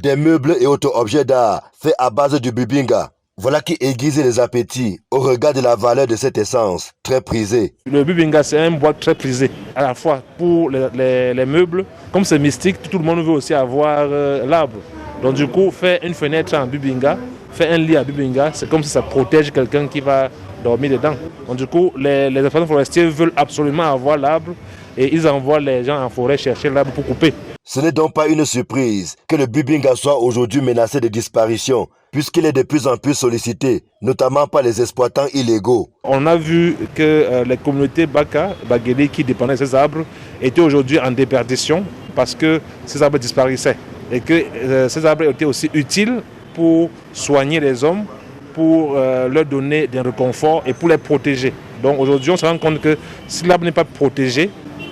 Des meubles et autres objets d'art faits à base du bubinga. Voilà qui aiguise les appétits au regard de la valeur de cette essence très prisée. Le bubinga, c'est un bois très prisé, à la fois pour les meubles. Comme c'est mystique, tout le monde veut aussi avoir l'arbre. Donc du coup, faire une fenêtre en bubinga, faire un lit à bubinga, c'est comme si ça protège quelqu'un qui va dormir dedans. Donc du coup, les exploitants forestiers veulent absolument avoir l'arbre et ils envoient les gens en forêt chercher l'arbre pour couper. Ce n'est donc pas une surprise que le bubinga soit aujourd'hui menacé de disparition, puisqu'il est de plus en plus sollicité, notamment par les exploitants illégaux. On a vu que les communautés Baka, Bagéli, qui dépendaient de ces arbres, étaient aujourd'hui en déperdition parce que ces arbres disparaissaient. Et que ces arbres étaient aussi utiles pour soigner les hommes, pour leur donner des réconforts et pour les protéger. Donc aujourd'hui, on se rend compte que si l'arbre n'est pas protégé,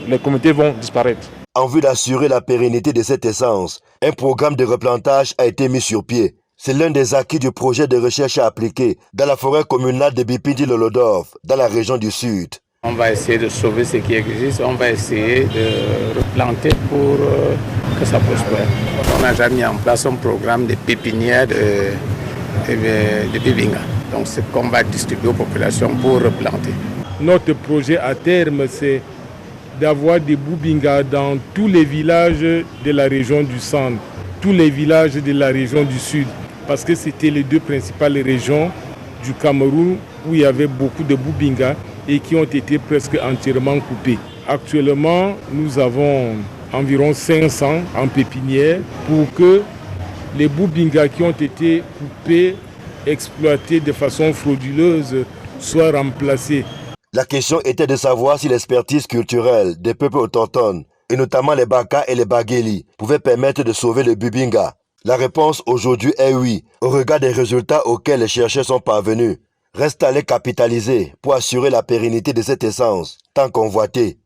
les communautés vont disparaître. En vue d'assurer la pérennité de cette essence, un programme de replantage a été mis sur pied. C'est l'un des acquis du projet de recherche à appliquer dans la forêt communale de Bipindi-Lolodorf, dans la région du Sud. On va essayer de sauver ce qui existe, on va essayer de replanter pour que ça prospère. On a déjà mis en place un programme de pépinière de bubinga. Donc c'est qu'on va distribuer aux populations pour replanter. Notre projet à terme, c'est d'avoir des bubingas dans tous les villages de la région du centre, tous les villages de la région du sud, parce que c'était les deux principales régions du Cameroun où il y avait beaucoup de bubingas et qui ont été presque entièrement coupés. Actuellement, nous avons environ 500 en pépinière pour que les bubingas qui ont été coupés, exploités de façon frauduleuse, soient remplacés. La question était de savoir si l'expertise culturelle des peuples autochtones, et notamment les Baka et les Bagéli, pouvait permettre de sauver le bubinga. La réponse aujourd'hui est oui, au regard des résultats auxquels les chercheurs sont parvenus. Reste à les capitaliser pour assurer la pérennité de cette essence, tant convoitée.